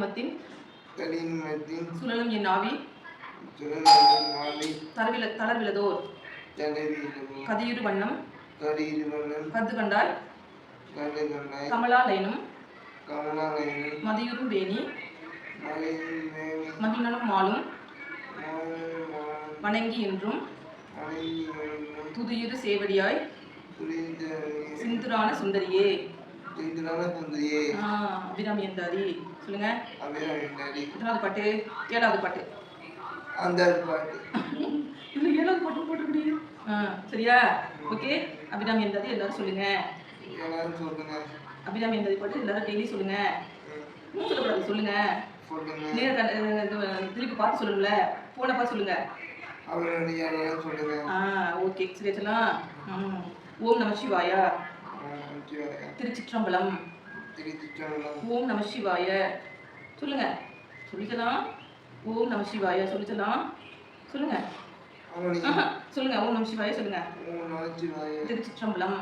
கடினமத்தின் சுழலும் என் ஆவி தளர்விலதோர் கதியுறு வண்ணம் கது கண்டாய் கமலாலயனும் மதியுறும் வேணி மகிழனும் மாலும் வணங்கி என்றும் துதியுறு சேவடியாய் சிந்துரான சுந்தரியே. அபிராமி எந்தாதி சொல்லுங்க. எத்தனாவது பாட்டு? ஏழாவது பாட்டு. இல்லை, ஏழாவது பாட்டு போட்டுக்கிட்டீங்க. சரியா? ஓகே. அபிராமி எந்தாதி எல்லாரும் சொல்லுங்க. அபிராமி எந்தாதி பாட்டு எல்லாரும் டெய்லி சொல்லுங்க. சொல்லக்கூடாது, சொல்லுங்க. திருப்பி பார்த்து சொல்லுங்கள. போன பார்த்து சொல்லுங்க. ஓகே, சரி சொல்லலாம். ஓம் நம சிவாய. திருச்சிற்றம்பலம். ஓம் நம சிவாய சொல்லுங்க. சொல்லிக்கலாம். ஓம் நம சிவாய சொல்லிக்கலாம். சொல்லுங்க. சொல்லுங்க. ஓம் நம சிவாய சொல்லுங்க. திருச்சிற்றம்பலம்.